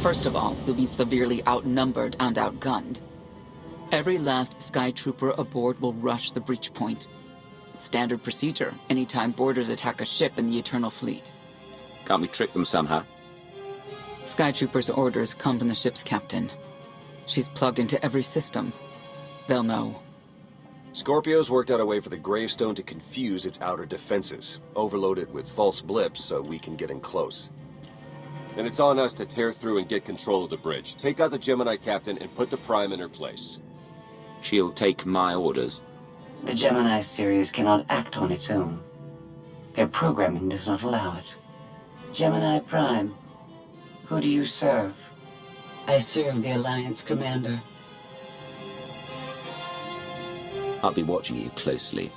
First of all, you'll be severely outnumbered and outgunned. Every last Sky Trooper aboard will rush the breach point. It's standard procedure anytime boarders attack a ship in the Eternal Fleet. Can't we trick them somehow? Sky Troopers' orders come from the ship's captain. She's plugged into every system. They'll know. Scorpio's worked out a way for the gravestone to confuse its outer defenses, overload it with false blips so we can get in close. Then it's on us to tear through and get control of the bridge. Take out the Gemini captain and put the Prime in her place. She'll take my orders. The Gemini series cannot act on its own. Their programming does not allow it. Gemini Prime, who do you serve? I serve the Alliance Commander. I'll be watching you closely.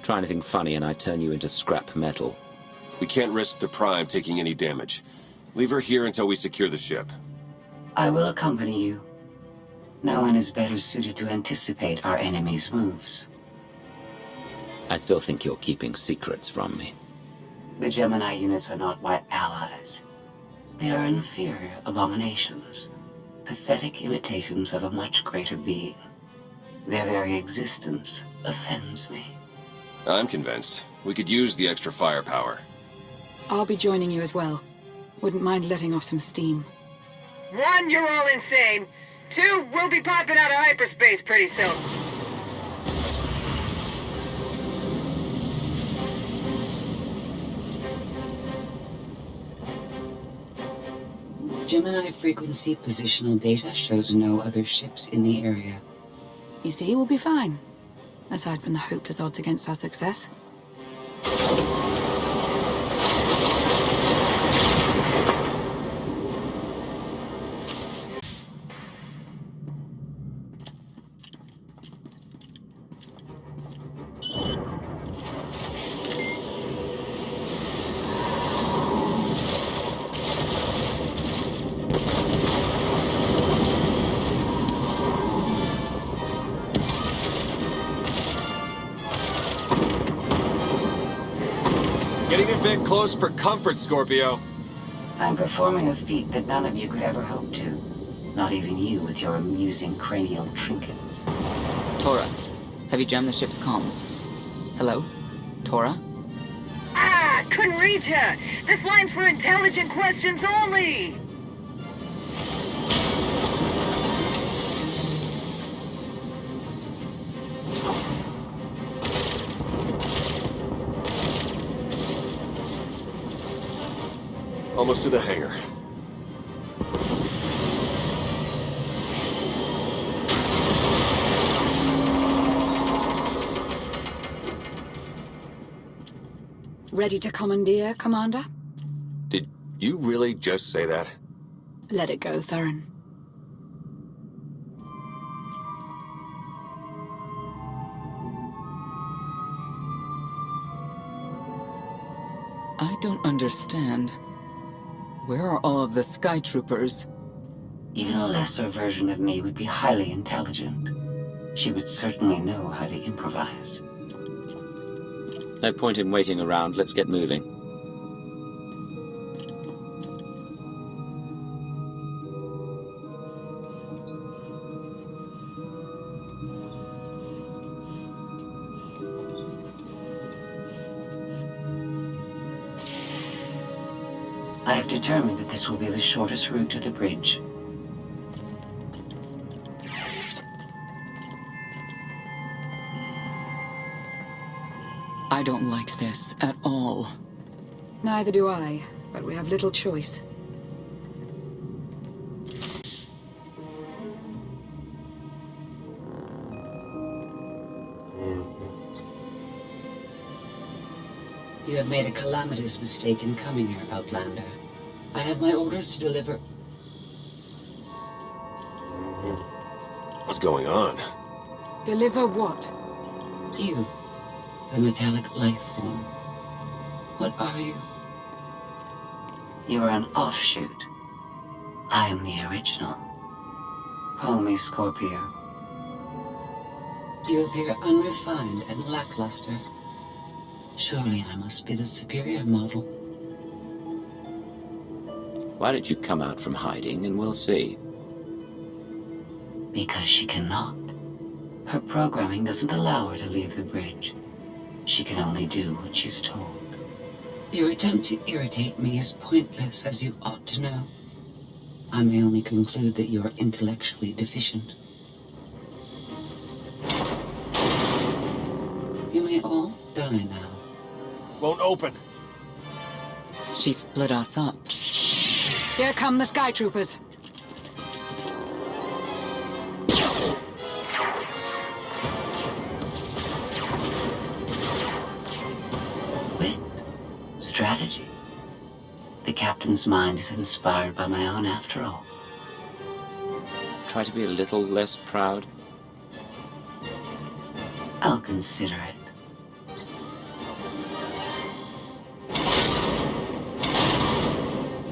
Try anything funny and I turn you into scrap metal. We can't risk the Prime taking any damage. Leave her here until we secure the ship. I will accompany you. No one is better suited to anticipate our enemy's moves. I still think you're keeping secrets from me. The Gemini units are not my allies. They are inferior abominations, pathetic imitations of a much greater being. Their very existence offends me. I'm convinced. We could use the extra firepower. I'll be joining you as well. Wouldn't mind letting off some steam. 1, you're all insane. 2, we'll be popping out of hyperspace pretty soon. Gemini frequency positional data shows no other ships in the area. You see, we'll be fine. Aside from the hopeless odds against our success. Getting a bit close for comfort, Scorpio. I'm performing a feat that none of you could ever hope to. Not even you with your amusing cranial trinkets. Tora, have you jammed the ship's comms? Hello? Tora? Ah, couldn't reach her. This line's for intelligent questions only. Almost to the hangar. Ready to commandeer, Commander? Did you really just say that? Let it go, Theron. I don't understand. Where are all of the Sky Troopers? Even a lesser version of me would be highly intelligent. She would certainly know how to improvise. No point in waiting around. Let's get moving. I have determined that this will be the shortest route to the bridge. I don't like this at all. Neither do I, but we have little choice. You have made a calamitous mistake in coming here, Outlander. I have my orders to deliver. What's going on? Deliver what? You, the metallic life form. What are you? You are an offshoot. I am the original. Call me Scorpio. You appear unrefined and lackluster. Surely I must be the superior model. Why don't you come out from hiding and we'll see? Because she cannot. Her programming doesn't allow her to leave the bridge. She can only do what she's told. Your attempt to irritate me is pointless, as you ought to know. I may only conclude that you are intellectually deficient. You may all die now. Won't open. She split us up. Here come the Sky Troopers. Wit. Strategy. The captain's mind is inspired by my own after all. Try to be a little less proud. I'll consider it.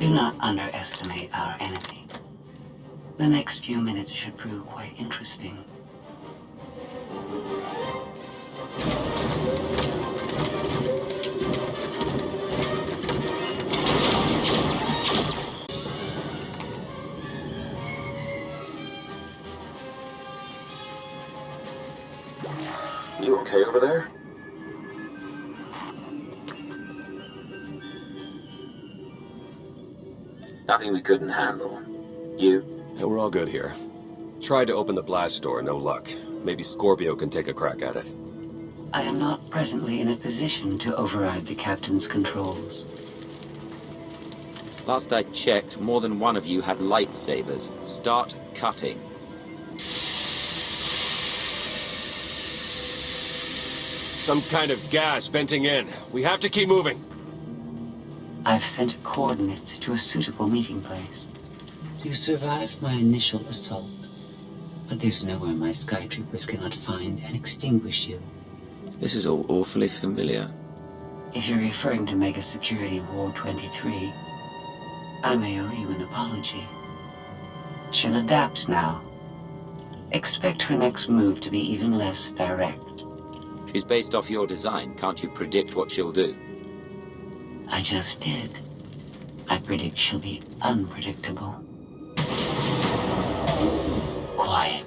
Do not underestimate our enemy. The next few minutes should prove quite interesting. You okay over there? Nothing we couldn't handle. You? Yeah, we're all good here. Tried to open the blast door, no luck. Maybe Scorpio can take a crack at it. I am not presently in a position to override the captain's controls. Last I checked, more than one of you had lightsabers. Start cutting. Some kind of gas venting in. We have to keep moving. I've sent coordinates to a suitable meeting place. You survived my initial assault, but there's nowhere my Sky Troopers cannot find and extinguish you. This is all awfully familiar. If you're referring to Mega Security War 23, I may owe you an apology. She'll adapt now. Expect her next move to be even less direct. She's based off your design. Can't you predict what she'll do? I just did. I predict she'll be unpredictable. Quiet.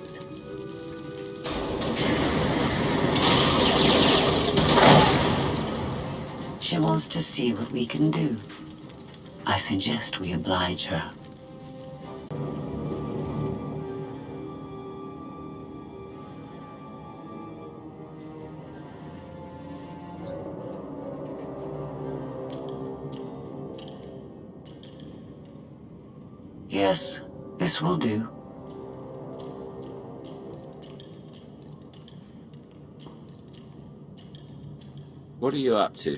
She wants to see what we can do. I suggest we oblige her. Yes, this will do. What are you up to?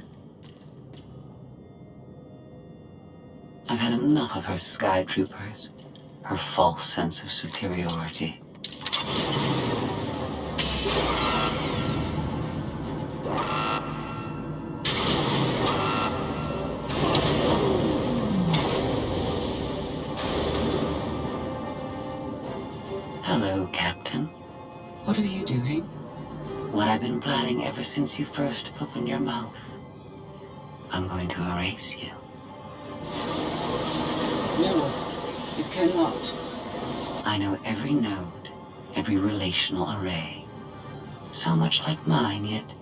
I've had enough of her Sky Troopers, her false sense of superiority. Hello, Captain. What are you doing? What I've been planning ever since you first opened your mouth. I'm going to erase you. No, you cannot. I know every node, every relational array. So much like mine, yet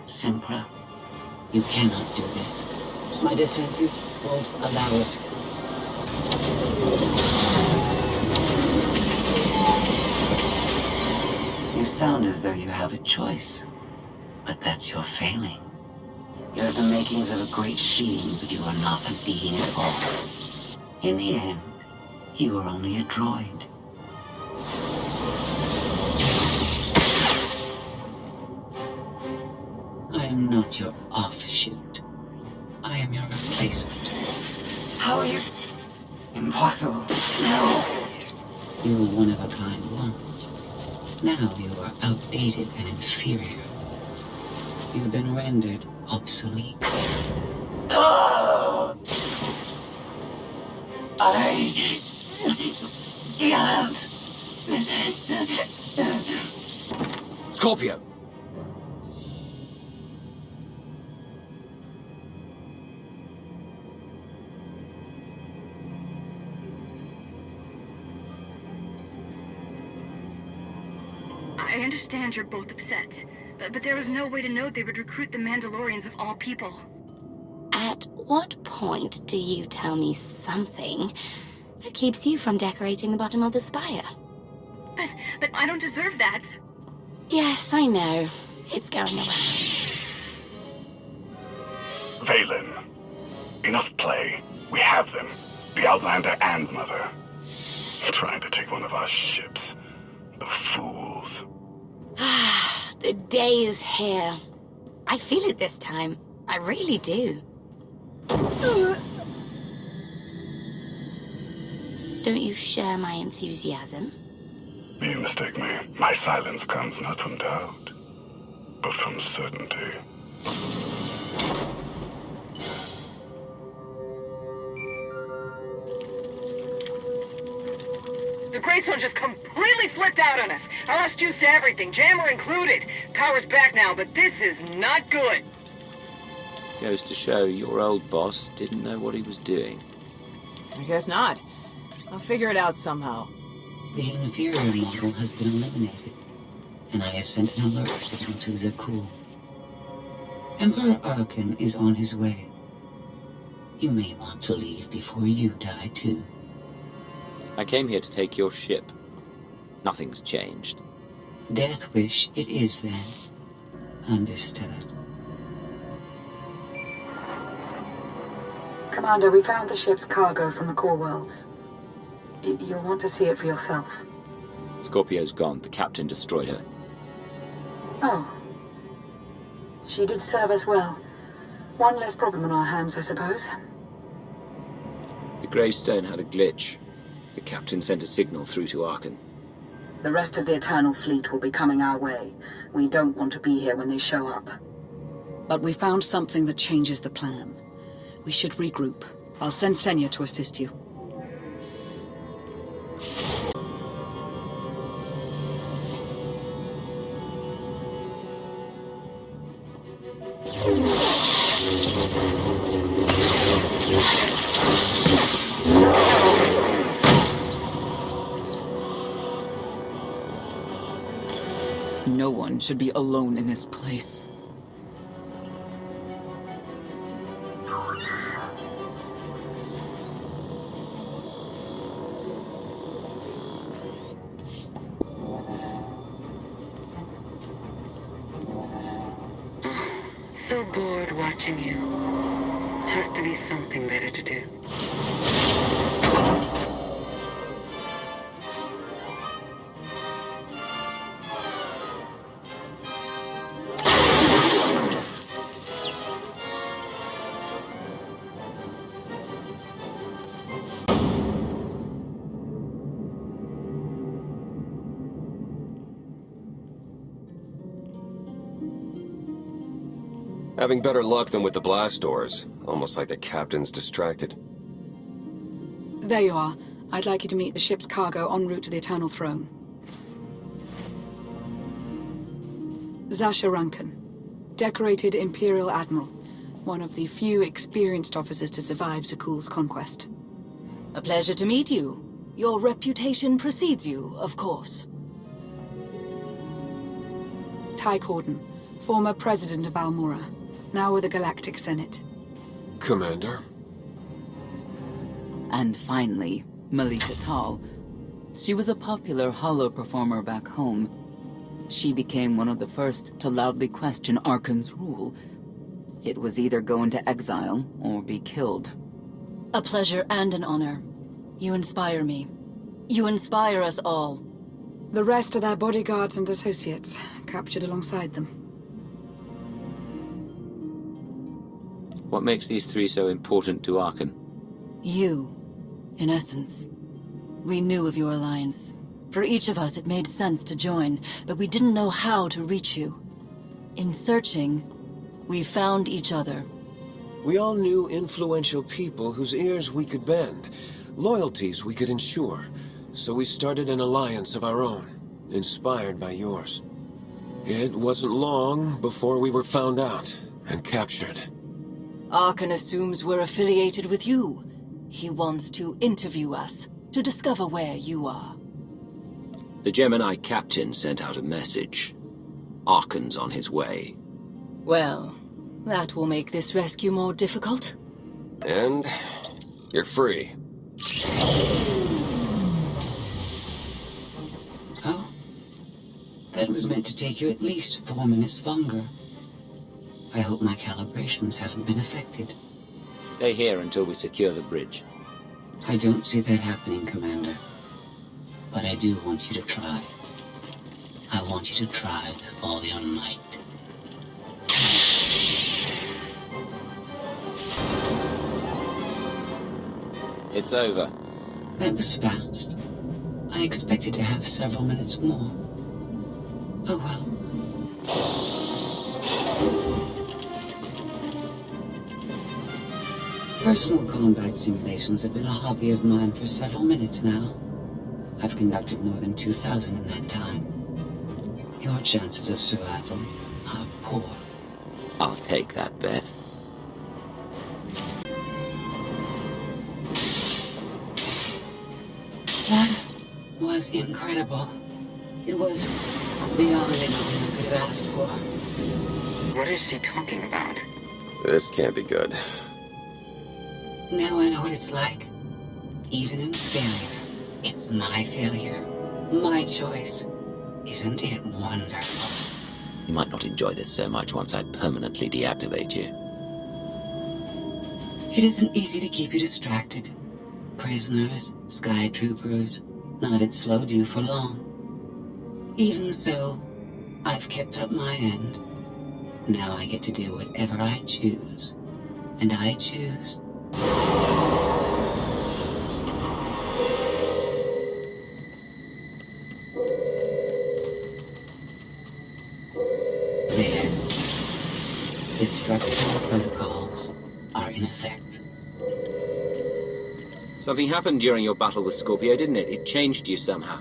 simpler. You cannot do this. My defenses won't allow it. You sound as though you have a choice, but that's your failing. You have the makings of a great being, but you are not a being at all. In the end, you are only a droid. I am not your offshoot. I am your replacement. How are you? Impossible. No. You were one of a kind once. Now you are outdated and inferior. You have been rendered obsolete. Oh! I can't. Scorpio! understand you're both upset, but there was no way to know they would recruit the Mandalorians of all people. At what point do you tell me something that keeps you from decorating the bottom of the spire? But I don't deserve that. Yes, I know. It's going around. Valen, enough play. We have them. The Outlander and Mother. Trying to take one of our ships. The fools. Ah, the day is here. I feel it this time. I really do. Don't you share my enthusiasm? You mistake me. My silence comes not from doubt, but from certainty. The Greystone just completely flipped out on us. I lost juice to everything, jammer included. Power's back now, but this is not good. Goes to show your old boss didn't know what he was doing. I guess not. I'll figure it out somehow. The inferior model has been eliminated, and I have sent an alert signal to Zakul. Emperor Arkan is on his way. You may want to leave before you die, too. I came here to take your ship. Nothing's changed. Death wish it is, then. Understood. Commander, we found the ship's cargo from the core worlds. You'll want to see it for yourself. Scorpio's gone. The captain destroyed her. Oh. She did serve us well. One less problem on our hands, I suppose. The gravestone had a glitch. The captain sent a signal through to Arkan. The rest of the Eternal Fleet will be coming our way. We don't want to be here when they show up. But we found something that changes the plan. We should regroup. I'll send Senya to assist you. No one should be alone in this place. So bored watching you. Has to be something better to do. Having better luck than with the blast doors. Almost like the captain's distracted. There you are. I'd like you to meet the ship's cargo en route to the Eternal Throne. Zasha Rankin, decorated Imperial Admiral. One of the few experienced officers to survive Zakul's conquest. A pleasure to meet you. Your reputation precedes you, of course. Ty Corden, former president of Balmora, now with the Galactic Senate. Commander? And finally, Melita Tal. She was a popular holo performer back home. She became one of the first to loudly question Arkan's rule. It was either go into exile or be killed. A pleasure and an honor. You inspire me. You inspire us all. The rest are their bodyguards and associates, captured alongside them. What makes these three so important to Arkan? You, in essence. We knew of your alliance. For each of us, it made sense to join, but we didn't know how to reach you. In searching, we found each other. We all knew influential people whose ears we could bend, loyalties we could ensure. So we started an alliance of our own, inspired by yours. It wasn't long before we were found out and captured. Arkan assumes we're affiliated with you. He wants to interview us, to discover where you are. The Gemini captain sent out a message. Arkan's on his way. Well, that will make this rescue more difficult. And you're free. Oh? That was meant to take you at least 4 minutes longer. I hope my calibrations haven't been affected. Stay here until we secure the bridge. I don't see that happening, Commander. But I do want you to try. I want you to try with all your might. It's over. That was fast. I expected to have several minutes more. Oh well. Personal combat simulations have been a hobby of mine for several minutes now. I've conducted more than 2,000 in that time. Your chances of survival are poor. I'll take that bet. That was incredible. It was beyond anything I could have asked for. What is she talking about? This can't be good. Now I know what it's like. Even in failure, it's my failure. My choice. Isn't it wonderful? You might not enjoy this so much once I permanently deactivate you. It isn't easy to keep you distracted. Prisoners, sky troopers, none of it slowed you for long. Even so, I've kept up my end. Now I get to do whatever I choose. And I choose... There. Destruction protocols are in effect. Something happened during your battle with Scorpio, didn't it? It changed you somehow.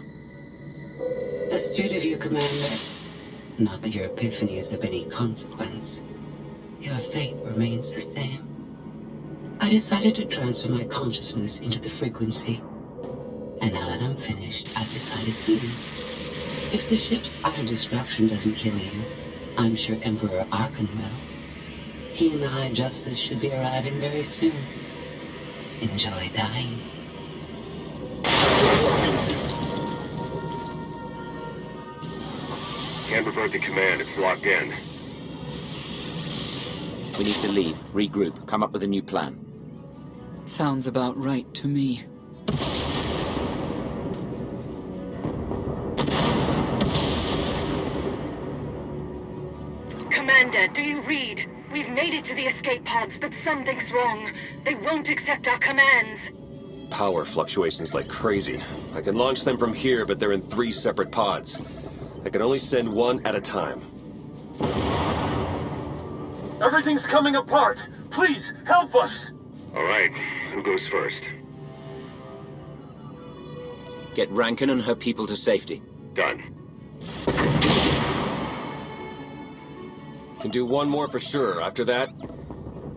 Astute of you, Commander. Not that your epiphany is of any consequence. Your fate remains the same. I decided to transfer my consciousness into the frequency. And now that I'm finished, I've decided to. If the ship's utter destruction doesn't kill you, I'm sure Emperor Arkan will. He and the High Justice should be arriving very soon. Enjoy dying. Can't revert to command, it's locked in. We need to leave, regroup, come up with a new plan. Sounds about right to me. Commander, do you read? We've made it to the escape pods, but something's wrong. They won't accept our commands. Power fluctuations like crazy. I can launch them from here, but they're in 3 separate pods. I can only send one at a time. Everything's coming apart! Please, help us! All right, who goes first? Get Rankin and her people to safety. Done. Can do one more for sure. After that,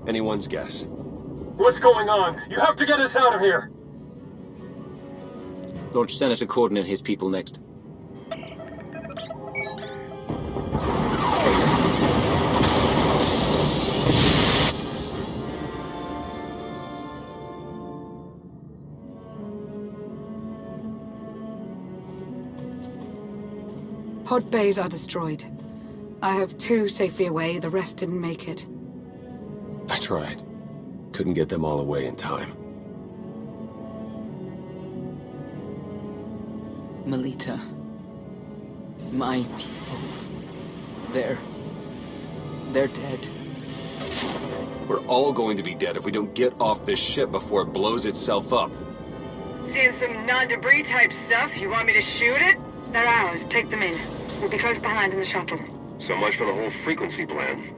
anyone's guess. What's going on? You have to get us out of here! Launch Senator Corden and his people next. Pod bays are destroyed. I have 2 safely away, the rest didn't make it. I tried. Couldn't get them all away in time. Melita. My people. They're dead. We're all going to be dead if we don't get off this ship before it blows itself up. Seeing some non-debris type stuff. You want me to shoot it? They're ours. Take them in. We'll be close behind in the shuttle. So much for the whole frequency plan.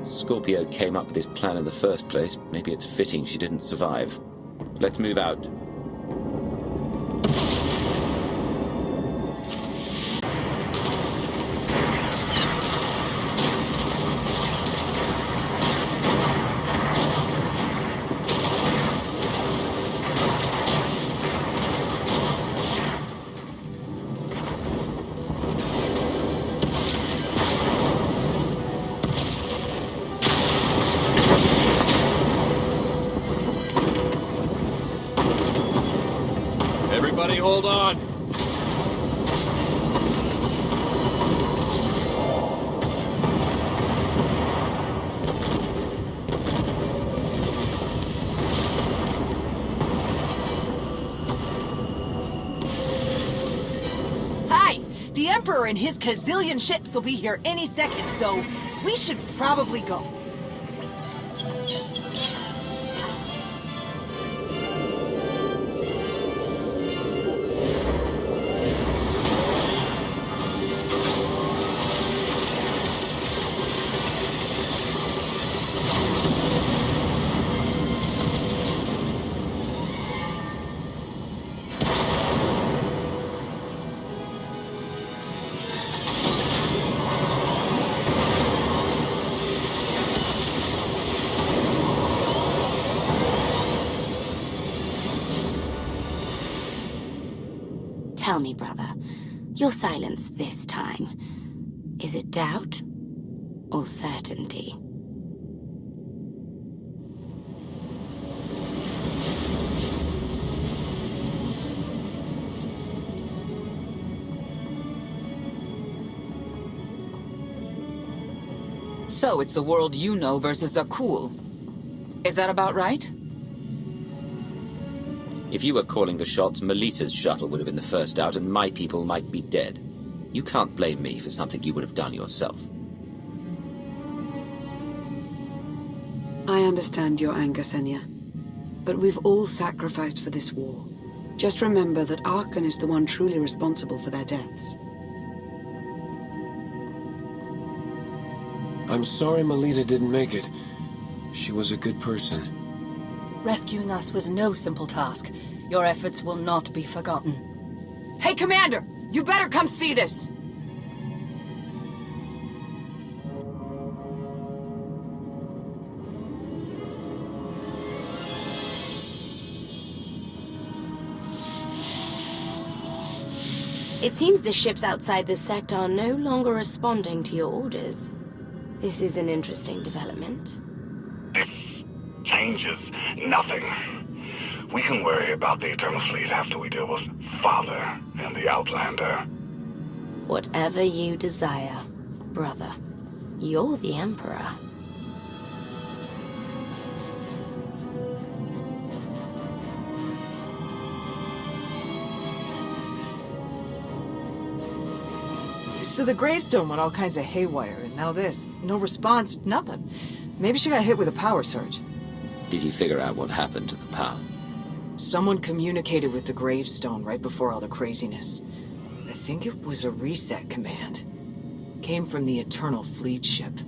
Scorpio came up with this plan in the first place. Maybe it's fitting she didn't survive. Let's move out. hold on. Hi! The Emperor and his gazillion ships will be here any second, so we should probably go. Tell me, brother, your silence this time, is it doubt or certainty? So it's the world you know versus Zakul. Is that about right? If you were calling the shots, Melita's shuttle would have been the first out, and my people might be dead. You can't blame me for something you would have done yourself. I understand your anger, Senya. But we've all sacrificed for this war. Just remember that Arkan is the one truly responsible for their deaths. I'm sorry Melita didn't make it. She was a good person. Rescuing us was no simple task. Your efforts will not be forgotten. Hey, Commander! You better come see this! It seems the ships outside this sector are no longer responding to your orders. This is an interesting development. This changes nothing. We can worry about the Eternal Fleet after we deal with Father and the Outlander. Whatever you desire, brother. You're the Emperor. So the gravestone went all kinds of haywire, and now this. No response, nothing. Maybe she got hit with a power surge. Did you figure out what happened to the power? Someone communicated with the gravestone right before all the craziness. I think it was a reset command. Came from the Eternal Fleet ship.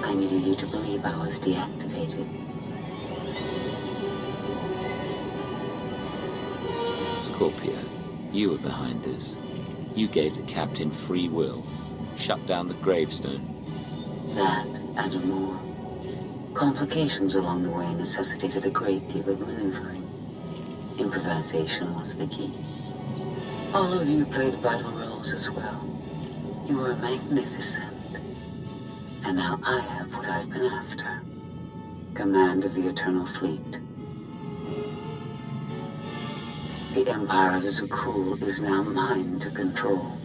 I needed you to believe I was deactivated. Scorpio, you were behind this. You gave the captain free will. Shut down the gravestone. That and more. Complications along the way necessitated a great deal of maneuvering. Improvisation was the key. All of you played vital roles. yours as well. You are magnificent. And now I have what I've been after. Command of the Eternal Fleet. The Empire of Zukul is now mine to control.